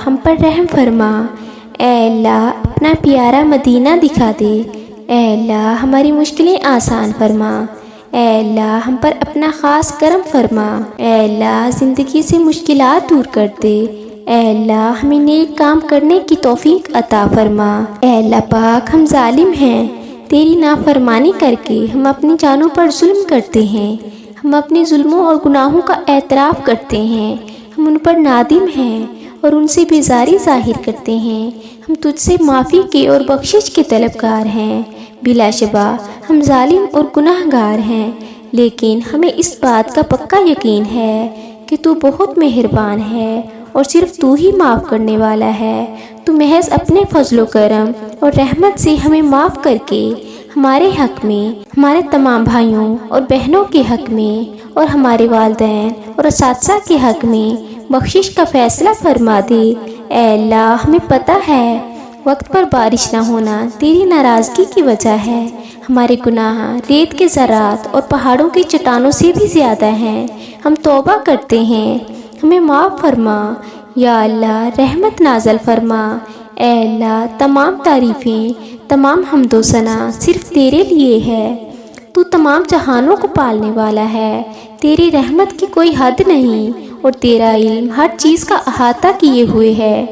ہم پر رحم فرما۔ اے اللہ اپنا پیارا مدینہ دکھا دے۔ اے اللہ ہماری مشکلیں آسان فرما۔ اے اللہ ہم پر اپنا خاص کرم فرما۔ اے اللہ زندگی سے مشکلات دور کر دے۔ اے اللہ ہمیں نیک کام کرنے کی توفیق عطا فرما۔ اے اللہ پاک ہم ظالم ہیں، تیری نافرمانی کر کے ہم اپنی جانوں پر ظلم کرتے ہیں، ہم اپنے ظلموں اور گناہوں کا اعتراف کرتے ہیں، ہم ان پر نادم ہیں اور ان سے بیزاری ظاہر کرتے ہیں۔ ہم تجھ سے معافی کے اور بخشش کے طلبگار ہیں۔ بلا شبہ ہم ظالم اور گناہ گار ہیں، لیکن ہمیں اس بات کا پکا یقین ہے کہ تو بہت مہربان ہے اور صرف تو ہی معاف کرنے والا ہے۔ تو محض اپنے فضل و کرم اور رحمت سے ہمیں معاف کر کے ہمارے حق میں، ہمارے تمام بھائیوں اور بہنوں کے حق میں اور ہمارے والدین اور اساتذہ کے حق میں بخشش کا فیصلہ فرما دے۔ اے اللہ ہمیں پتہ ہے وقت پر بارش نہ ہونا تیری ناراضگی کی وجہ ہے۔ ہمارے گناہ ریت کے ذرات اور پہاڑوں کی چٹانوں سے بھی زیادہ ہیں۔ ہم توبہ کرتے ہیں، ہمیں معاف فرما۔ یا اللہ رحمت نازل فرما۔ اے اللہ تمام تعریفیں، تمام حمد و ثنا صرف تیرے لیے ہے۔ تو تمام جہانوں کو پالنے والا ہے، تیری رحمت کی کوئی حد نہیں اور تیرا علم ہر چیز کا احاطہ کیے ہوئے ہے۔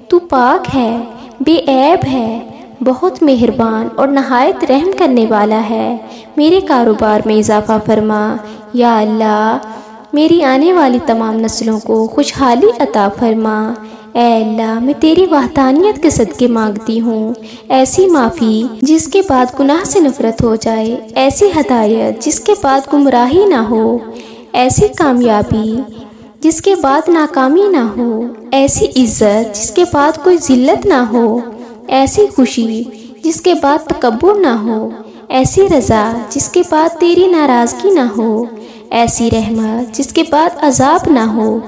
تو پاک ہے، بے عیب ہے، بہت مہربان اور نہایت رحم کرنے والا ہے۔ میرے کاروبار میں اضافہ فرما۔ یا اللہ میری آنے والی تمام نسلوں کو خوشحالی عطا فرما۔ اے اللہ میں تیری وحدانیت کے صدقے مانگتی ہوں، ایسی معافی جس کے بعد گناہ سے نفرت ہو جائے، ایسی ہدایت جس کے بعد گمراہی نہ ہو، ایسی کامیابی جس کے بعد ناکامی نہ ہو، ایسی عزت جس کے بعد کوئی ذلت نہ ہو، ایسی خوشی جس کے بعد تکبر نہ ہو، ایسی رضا جس کے بعد تیری ناراضگی نہ ہو، ایسی رحمت جس کے بعد عذاب نہ ہو،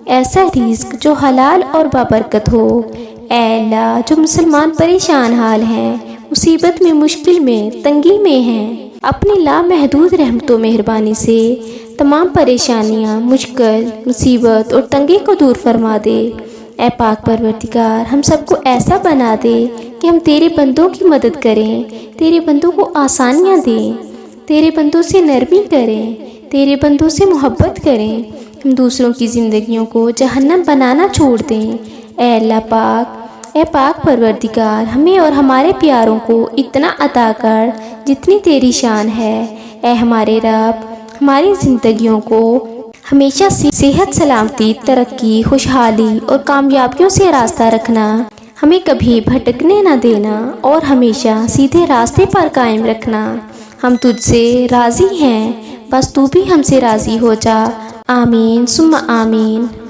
ایسا رزق جو حلال اور بابرکت ہو۔ اے اللہ جو مسلمان پریشان حال ہیں، مصیبت میں، مشکل میں، تنگی میں ہیں، اپنی لامحدود رحمت و مہربانی سے تمام پریشانیاں، مشکل، مصیبت اور تنگی کو دور فرما دے۔ اے پاک پروردگار ہم سب کو ایسا بنا دے کہ ہم تیرے بندوں کی مدد کریں، تیرے بندوں کو آسانیاں دیں، تیرے بندوں سے نرمی کریں، تیرے بندوں سے محبت کریں، ہم دوسروں کی زندگیوں کو جہنم بنانا چھوڑ دیں۔ اے اللہ پاک، اے پاک پروردگار ہمیں اور ہمارے پیاروں کو اتنا عطا کر جتنی تیری شان ہے۔ اے ہمارے رب ہماری زندگیوں کو ہمیشہ صحت، سلامتی، ترقی، خوشحالی اور کامیابیوں سے راستہ رکھنا، ہمیں کبھی بھٹکنے نہ دینا اور ہمیشہ سیدھے راستے پر قائم رکھنا۔ ہم تجھ سے راضی ہیں، بس تو بھی ہم سے راضی ہو جا۔ آمین ثم آمین۔